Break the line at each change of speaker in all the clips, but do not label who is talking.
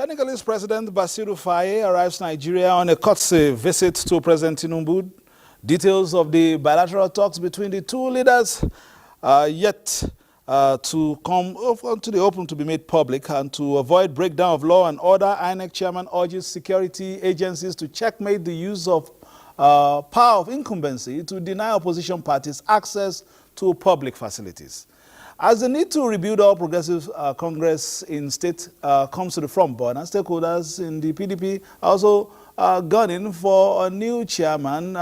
Senegalese President Bassirou Faye arrives Nigeria on a courtesy visit to President Tinubu. Details of the bilateral talks between the two leaders yet to come to the open to be made public. And to avoid breakdown of law and order, INEC chairman urges security agencies to checkmate the use of power of incumbency to deny opposition parties access to public facilities. As the need to rebuild All Progressive Congress in state comes to the front burner, stakeholders in the PDP are also gunning for a new chairman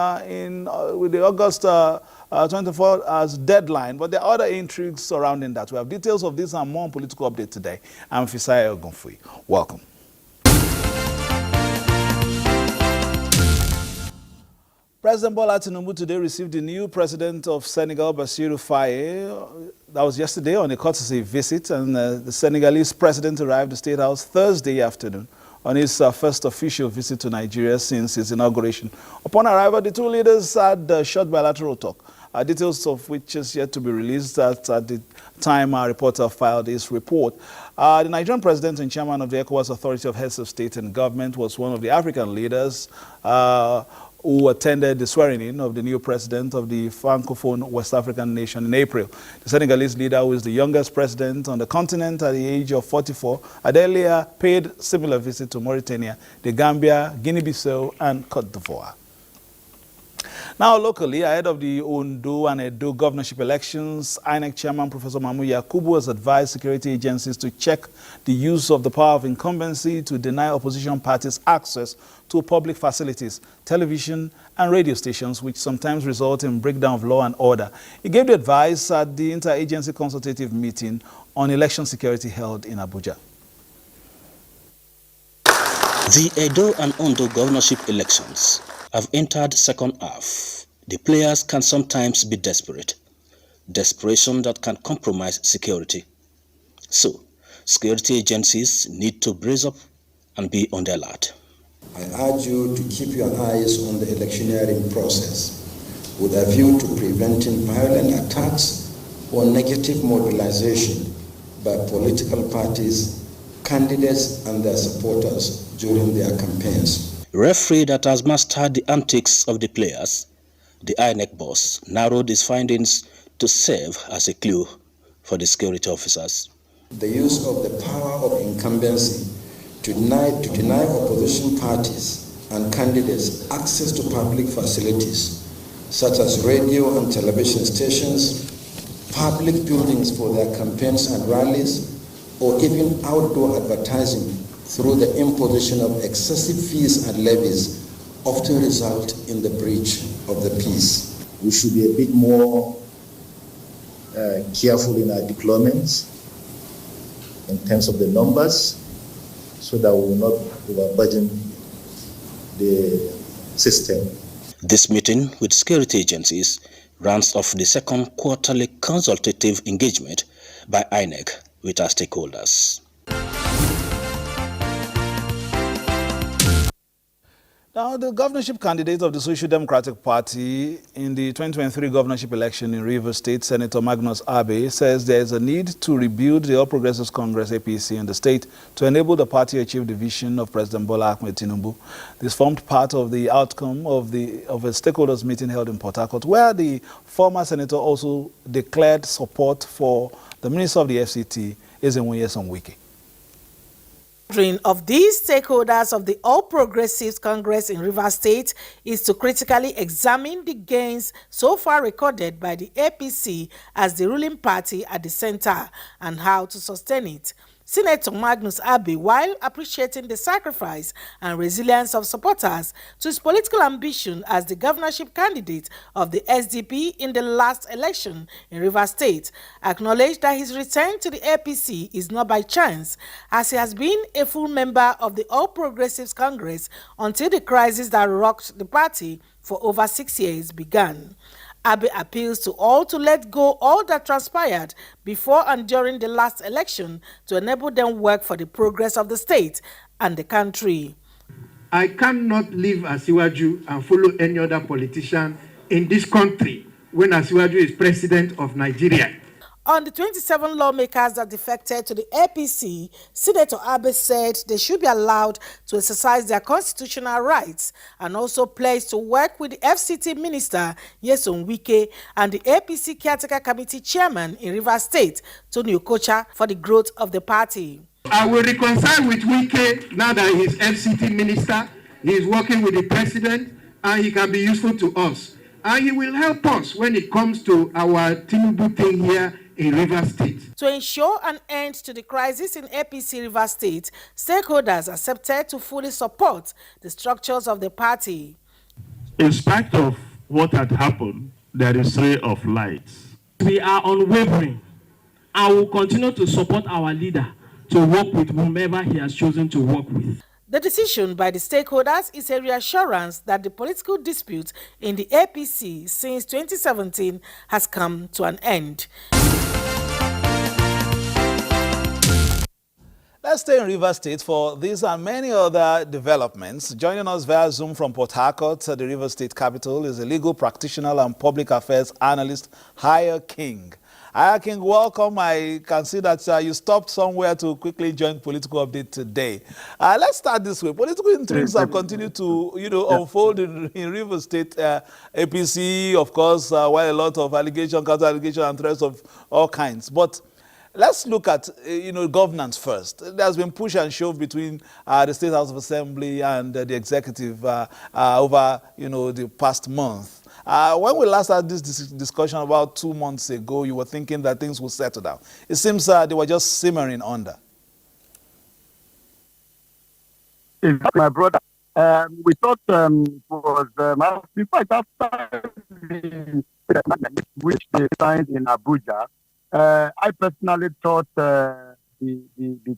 with the August 24 as deadline. But there are other intrigues surrounding that. We have details of this and more on Political Update today. I'm Fisaya Ogunfui. Welcome. President Bola Tinubu today received the new president of Senegal, Bassirou Faye. That was yesterday on a courtesy visit, and the Senegalese president arrived at the State House Thursday afternoon on his first official visit to Nigeria since his inauguration. Upon arrival, the two leaders had a short bilateral talk, details of which is yet to be released at the time our reporter filed his report. The Nigerian president and chairman of the ECOWAS Authority of Heads of State and Government was one of the African leaders who attended the swearing-in of the new president of the Francophone West African nation in April. The Senegalese leader, who is the youngest president on the continent at the age of 44, had earlier paid similar visit to Mauritania, the Gambia, Guinea-Bissau, and Cote d'Ivoire. Now, locally, ahead of the Ondo and Edo governorship elections, INEC chairman Professor Mahmoud Yakubu has advised security agencies to check the use of the power of incumbency to deny opposition parties access to public facilities, television and radio stations, which sometimes result in breakdown of law and order. He gave the advice at the interagency consultative meeting on election security held in Abuja.
The Edo and Ondo governorship elections have entered second half. The players can sometimes be desperate. Desperation that can compromise security. So, security agencies need to brace up and be on the alert.
I urge you to keep your eyes on the electioneering process with a view to preventing violent attacks or negative mobilization by political parties, candidates and their supporters during their campaigns.
Referee that has mastered the antics of the players, the INEC boss narrowed his findings to serve as a clue for the security officers.
The use of the power of incumbency to deny opposition parties and candidates access to public facilities such as radio and television stations, public buildings for their campaigns and rallies, or even outdoor advertising through the imposition of excessive fees and levies often result in the breach of the peace.
We should be a bit more careful in our deployments in terms of the numbers so that we will not overburden the system.
This meeting with security agencies rounds off the second quarterly consultative engagement by INEC with our stakeholders.
Now, the governorship candidate of the Social Democratic Party in the 2023 governorship election in Rivers State, Senator Magnus Abe, says there is a need to rebuild the All Progressives Congress APC in the state to enable the party to achieve the vision of President Bola Ahmed Tinubu. This formed part of the outcome of a stakeholders meeting held in Port Harcourt, where the former senator also declared support for the Minister of the FCT, Ezenwoye Sonwike.
Of these stakeholders of the All Progressives Congress in Rivers State is to critically examine the gains so far recorded by the APC as the ruling party at the center and how to sustain it. Senator Magnus Abe, while appreciating the sacrifice and resilience of supporters to his political ambition as the governorship candidate of the SDP in the last election in Rivers State, acknowledged that his return to the APC is not by chance, as he has been a full member of the All Progressives Congress until the crisis that rocked the party for over 6 years began. Abe appeals to all to let go all that transpired before and during the last election to enable them work for the progress of the state and the country.
I cannot leave Asiwaju and follow any other politician in this country when Asiwaju is president of Nigeria.
On the 27 lawmakers that defected to the APC, Senator Abe said they should be allowed to exercise their constitutional rights and also pledged to work with the FCT Minister Nyesom Wike and the APC Caretaker Committee Chairman in Rivers State, Tony Okocha, for the growth of the party.
I will reconcile with Wike now that he's FCT Minister. He is working with the President and he can be useful to us. And he will help us when it comes to our Tinubu thing here in Rivers State.
To ensure an end to the crisis in APC Rivers State, stakeholders accepted to fully support the structures of the party.
In spite of what had happened, there is ray of light.
We are unwavering and will continue to support our leader to work with whomever he has chosen to work with.
The decision by the stakeholders is a reassurance that the political dispute in the APC since 2017 has come to an end.
Let's stay in Rivers State for these and many other developments. Joining us via Zoom from Port Harcourt, the Rivers State capital, is a legal practitioner and public affairs analyst, Higher King. Higher King, welcome. I can see that you stopped somewhere to quickly join Political Update today. Let's start this way. Political intrigues have continued to, unfold in Rivers State. APC, of course, while a lot of allegation, counter-allegation, and threats of all kinds. But let's look at, governance first. There's been push and shove between the State House of Assembly and the executive over, the past month. When we last had this discussion about 2 months ago, you were thinking that things would settle down. It seems they were just simmering under.
My brother, we thought it was, in fact, after which they signed in Abuja, I personally thought the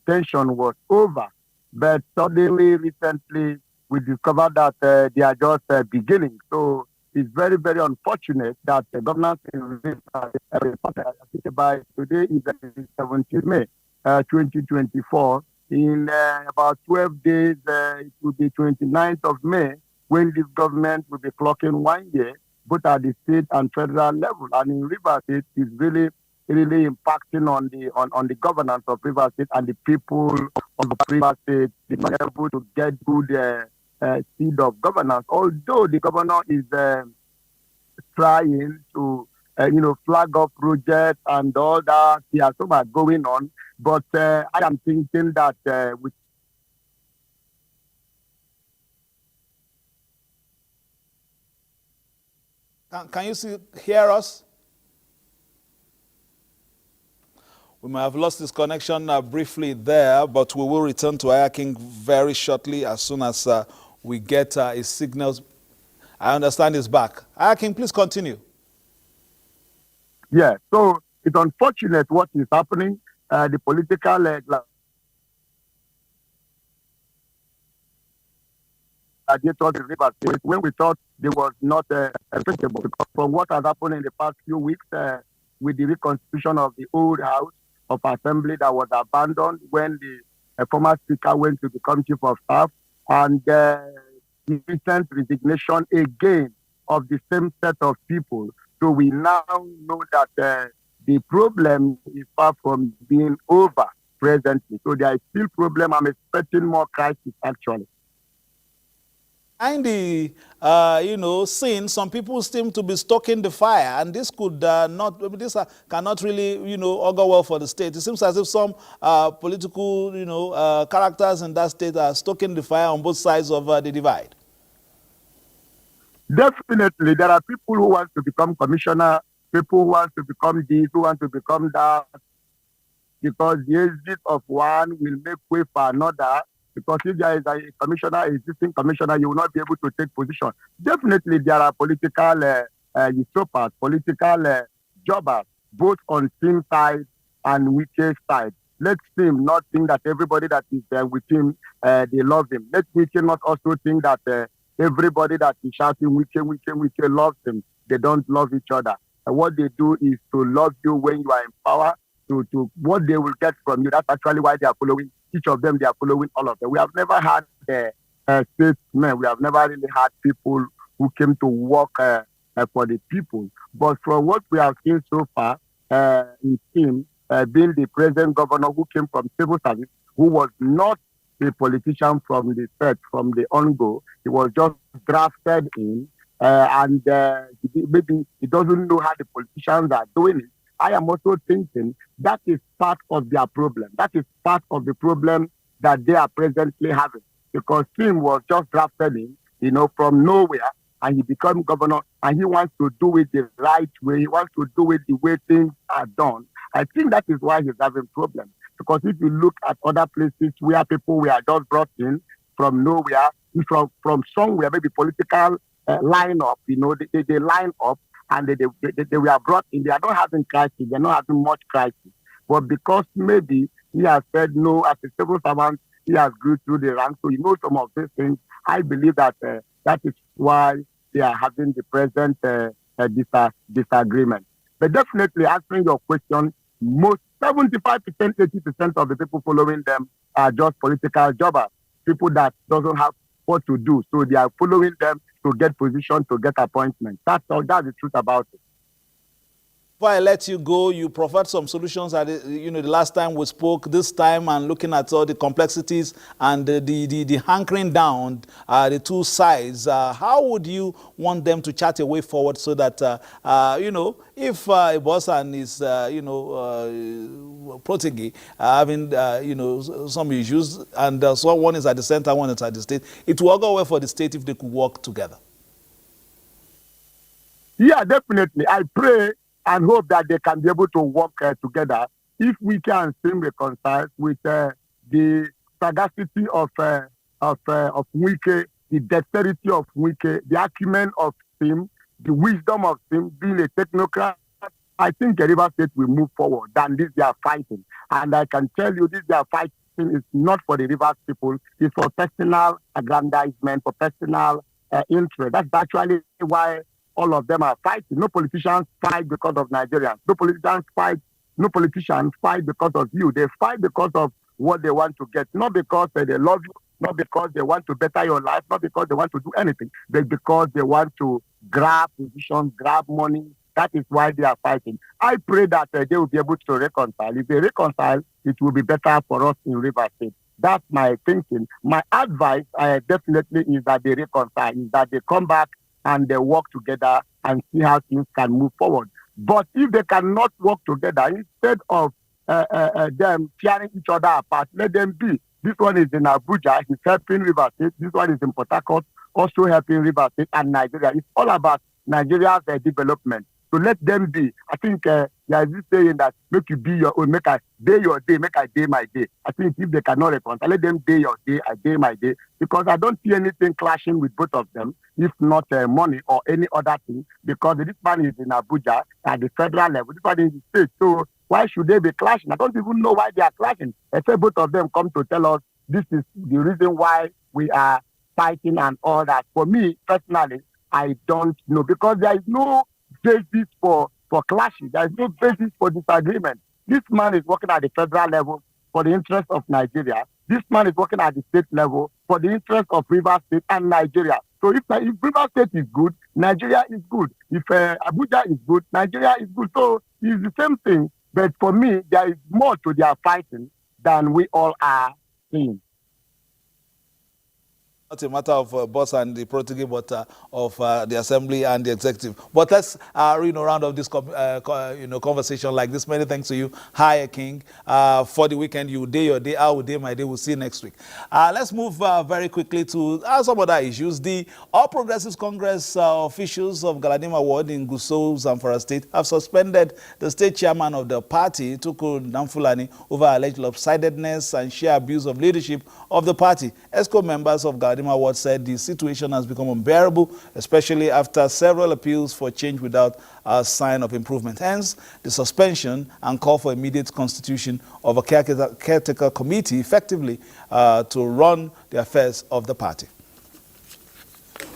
tension was over. But suddenly, recently, we discovered that they are just beginning. So it's very, very unfortunate that the governance by today is 17th May 2024. In about 12 days, it will be 29th of May when this government will be clocking 1 year, both at the state and federal level. And in Rivers State, it's really impacting on the governance of Rivers State and the people of Rivers State being able to get good seed of governance. Although the governor is trying to flag up projects and all that, there are so much going on. But I am thinking that with
Can you hear us? We might have lost this connection briefly there, but we will return to Higher King very shortly as soon as we get his signals. I understand he's back. Higher King, please continue.
Yeah, so it's unfortunate what is happening. The political when we thought they was not acceptable. From what has happened in the past few weeks with the reconstitution of the old house of assembly that was abandoned when the former speaker went to become chief of staff, and the recent resignation again of the same set of people. So we now know that the problem is far from being over presently. So there is still problem. I'm expecting more crisis actually.
And the scene, some people seem to be stoking the fire, and this could cannot really augur well for the state. It seems as if some political characters in that state are stoking the fire on both sides of the divide.
Definitely, there are people who want to become commissioner, people who want to become this, who want to become that, because the exit of one will make way for another. Because if there is a commissioner, existing commissioner, you will not be able to take position. Definitely, there are political usurpers, political jobbers, both on team side and Wike's side. Let him not think that everybody that is with him, they love him. Let Wike not also think that everybody that is shouting Wike loves him. They don't love each other. And what they do is to love you when you are in power, to what they will get from you. That's actually why they are following. Each of them, they are following all of them. We have never had statesmen. We have never really had people who came to work for the people. But from what we have seen so far, his team, being the present governor who came from civil service, who was not a politician from the set, from the on-go. He was just drafted in, and maybe he doesn't know how the politicians are doing it. I am also thinking that is part of their problem. That is part of the problem that they are presently having, because Tim was just drafted in, from nowhere, and he became governor, and he wants to do it the right way. He wants to do it the way things are done. I think that is why he's having problems. Because if you look at other places where people were just brought in from nowhere, from somewhere, maybe political line up, they line up and they were brought in. They are not having crisis. They're not having much crisis. But because maybe he has said no as a civil servant, he has grew through the ranks. So some of these things. I believe that that is why they are having the present disagreement. But definitely answering your question, most 75%, 80% of the people following them are just political jobbers, people that doesn't have what to do. So they are following them to get position, to get appointment. That's all. That's the truth about it.
Before I let you go, you proffered some solutions at the last time we spoke. This time, and looking at all the complexities and the hankering down the two sides, how would you want them to chart a way forward so that if a boss and his protege having some issues, and so one is at the center, one is at the state, it will go well for the state if they could work together?
Yeah, definitely. I pray and hope that they can be able to work together if we can still reconcile with the sagacity of Wike, the dexterity of Wike, the acumen of him, the wisdom of him, being a technocrat. I think the River State will move forward than this they are fighting. And I can tell you this they are fighting is not for the Rivers people, it's for personal aggrandizement, for personal interest. That's actually why all of them are fighting. No politicians fight because of Nigerians. No politicians fight because of you. They fight because of what they want to get. Not because they love you, not because they want to better your life, not because they want to do anything, but because they want to grab positions, grab money. That is why they are fighting. I pray that they will be able to reconcile. If they reconcile, it will be better for us in River State. That's my thinking. My advice definitely is that they reconcile, is that they come back and they work together and see how things can move forward. But if they cannot work together, instead of them tearing each other apart, let them be. This one is in Abuja, he's helping River State. This one is in Port Harcourt, also helping River State and Nigeria. It's all about Nigeria's development. So let them be. I think there is this saying that make you be your own, make I day your day, make I day my day. I think if they cannot reconcile, let them day your day, I day my day, because I don't see anything clashing with both of them, if not money or any other thing, because this man is in Abuja at the federal level, this one is in the state. So why should they be clashing? I don't even know why they are clashing, except both of them come to tell us this is the reason why we are fighting and all that. For me, personally, I don't know, because there is no basis for clashing. There is no basis for disagreement. This man is working at the federal level for the interest of Nigeria. This man is working at the state level for the interest of River State and Nigeria. So if River State is good, Nigeria is good. If Abuja is good, Nigeria is good. So it's the same thing. But for me, there is more to their fighting than we all are seeing.
Not a matter of boss and the protege, but of the assembly and the executive. But let's round up this conversation like this. Many thanks to you, Higher King. For the weekend, you day your day, I will day my day. We'll see you next week. Let's move very quickly to some other issues. The All Progressives Congress officials of Galadima Ward in Gusau, Zamfara State, have suspended the state chairman of the party, Tukur Namfulani, over alleged lopsidedness and sheer abuse of leadership of the party. ESCO members of Galadima Ward said the situation has become unbearable, especially after several appeals for change without a sign of improvement. Hence, the suspension and call for immediate constitution of a caretaker committee effectively to run the affairs of the party.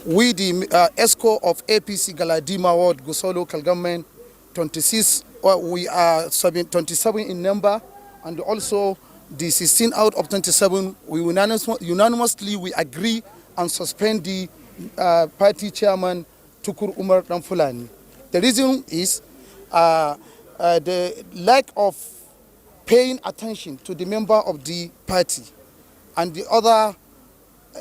We, the ESCO of APC Galadima Ward, Gusau local government, 26, we are 27 in number, and also the 16 out of 27, we unanimously we agree and suspend the party chairman Tukur Umar Namfulani. The reason is the lack of paying attention to the member of the party and the other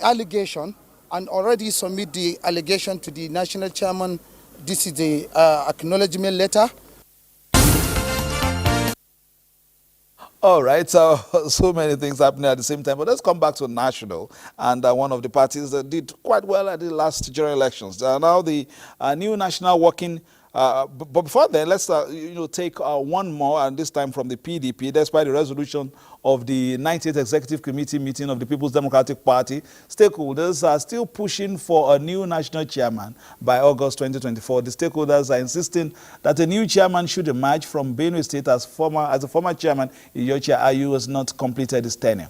allegation, and already submit the allegation to the national chairman. This is the acknowledgement letter.
All right, so many things happening at the same time. But let's come back to national. And one of the parties that did quite well at the last general elections. Now the new national working. But before then, let's take one more, and this time from the PDP. Despite the resolution of the 98th Executive Committee meeting of the People's Democratic Party, stakeholders are still pushing for a new national chairman by August 2024. The stakeholders are insisting that a new chairman should emerge from Benue State as a former chairman. Iyorchia Ayu has not completed his tenure.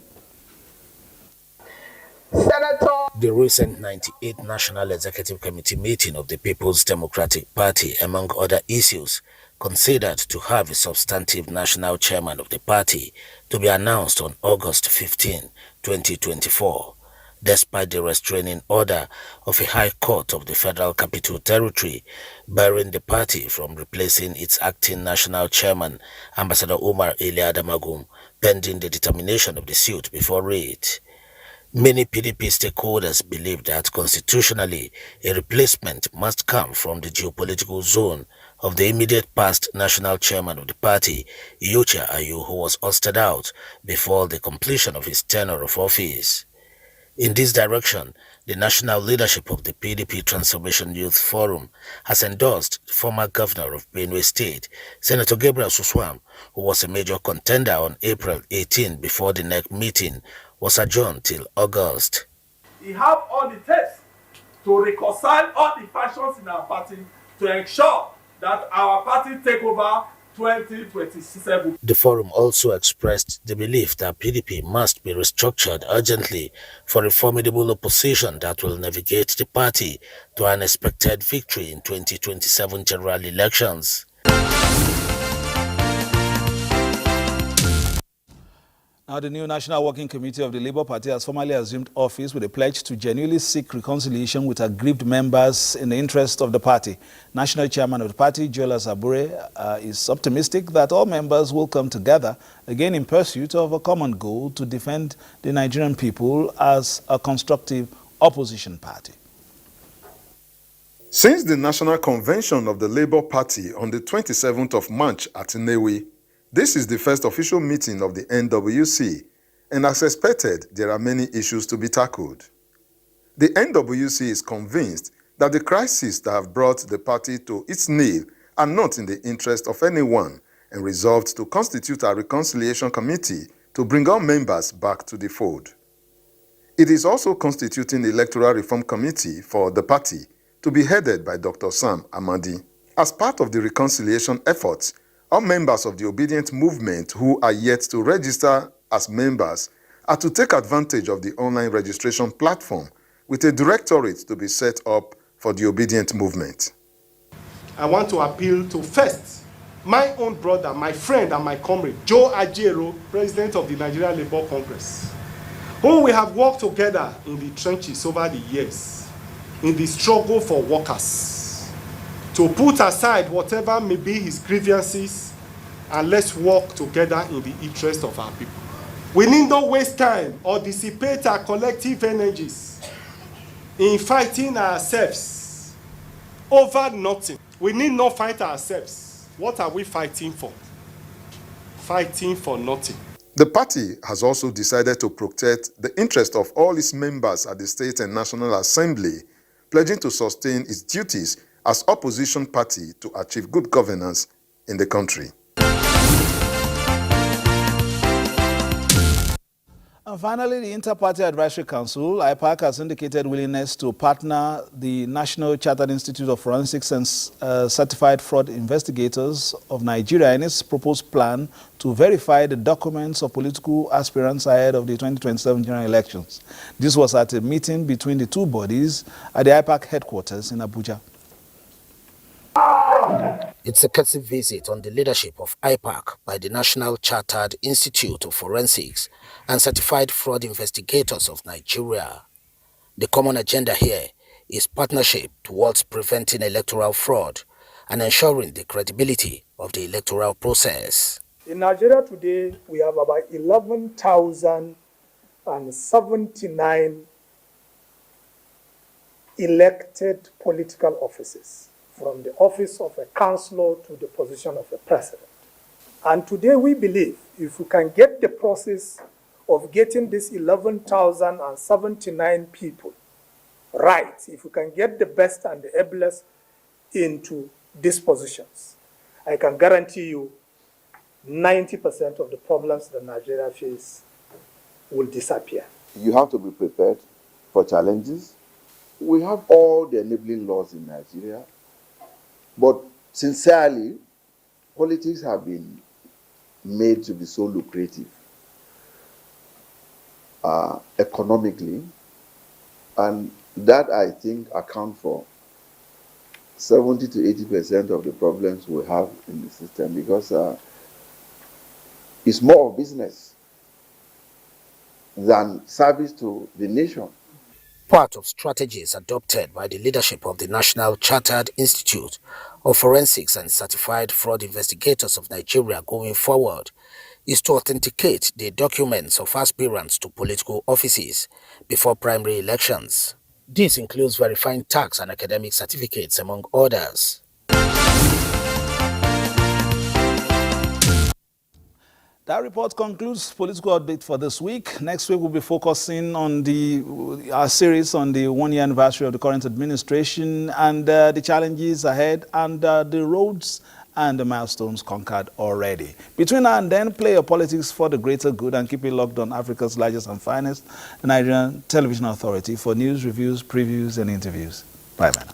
The recent 98th National Executive Committee meeting of the People's Democratic Party, among other issues, considered to have a substantive national chairman of the party to be announced on August 15, 2024, despite the restraining order of a High Court of the Federal Capital Territory barring the party from replacing its acting national chairman, Ambassador Umar Iliadamagum, pending the determination of the suit before it. Many PDP stakeholders believe that constitutionally, a replacement must come from the geopolitical zone of the immediate past national chairman of the party, Iyorchia Ayu, who was ousted out before the completion of his tenure of office. In this direction, the national leadership of the PDP Transformation Youth Forum has endorsed former governor of Benue State, Senator Gabriel Suswam, who was a major contender on April 18 before the next meeting was adjourned till August.
He have all the tests to reconcile all the factions in our party to ensure that our party take over 2027.
The forum also expressed the belief that PDP must be restructured urgently for a formidable opposition that will navigate the party to an expected victory in 2027 general elections.
Now, the new National Working Committee of the Labour Party has formally assumed office with a pledge to genuinely seek reconciliation with aggrieved members in the interest of the party. National Chairman of the party, Joel Asabure, is optimistic that all members will come together again in pursuit of a common goal to defend the Nigerian people as a constructive opposition party.
Since the National Convention of the Labour Party on the 27th of March at Nnewi, this is the first official meeting of the NWC, and as expected, there are many issues to be tackled. The NWC is convinced that the crises that have brought the party to its knee are not in the interest of anyone, and resolved to constitute a reconciliation committee to bring all members back to the fold. It is also constituting the Electoral Reform Committee for the party to be headed by Dr. Sam Amadi. As part of the reconciliation efforts, all members of the Obedient Movement who are yet to register as members are to take advantage of the online registration platform with a directorate to be set up for the Obedient Movement.
I want to appeal to first, my own brother, my friend and my comrade, Joe Ajaero, President of the Nigerian Labour Congress, whom we have worked together in the trenches over the years in the struggle for workers, to put aside whatever may be his grievances and let's work together in the interest of our people. We need not waste time or dissipate our collective energies in fighting ourselves over nothing. We need not fight ourselves. What are we fighting for? Fighting for nothing.
The party has also decided to protect the interest of all its members at the State and National Assembly, pledging to sustain its duties as opposition party to achieve good governance in the country.
And finally, the Inter-Party Advisory Council, IPAC, has indicated willingness to partner the National Chartered Institute of Forensics and Certified Fraud Investigators of Nigeria in its proposed plan to verify the documents of political aspirants ahead of the 2027 general elections. This was at a meeting between the two bodies at the IPAC headquarters in Abuja.
It's a courtesy visit on the leadership of IPAC by the National Chartered Institute of Forensics and Certified Fraud Investigators of Nigeria. The common agenda here is partnership towards preventing electoral fraud and ensuring the credibility of the electoral process.
In Nigeria today, we have about 11,079 elected political offices, from the office of a councillor to the position of a president. And today we believe if we can get the process of getting these 11,079 people right, if we can get the best and the ablest into these positions, I can guarantee you 90% of the problems that Nigeria faces will disappear.
You have to be prepared for challenges. We have all the enabling laws in Nigeria, but sincerely, politics have been made to be so lucrative economically, and that I think account for 70 to 80% of the problems we have in the system, because it's more of business than service to the nation.
Part of strategies adopted by the leadership of the National Chartered Institute of Forensics and Certified Fraud Investigators of Nigeria going forward is to authenticate the documents of aspirants to political offices before primary elections. This includes verifying tax and academic certificates, among others.
That report concludes political update for this week. Next week, we'll be focusing on our series on the one-year anniversary of the current administration and the challenges ahead and the roads and the milestones conquered already. Between now and then, play your politics for the greater good and keep it locked on Africa's largest and finest, the Nigerian Television Authority, for news, reviews, previews, and interviews. Bye, man.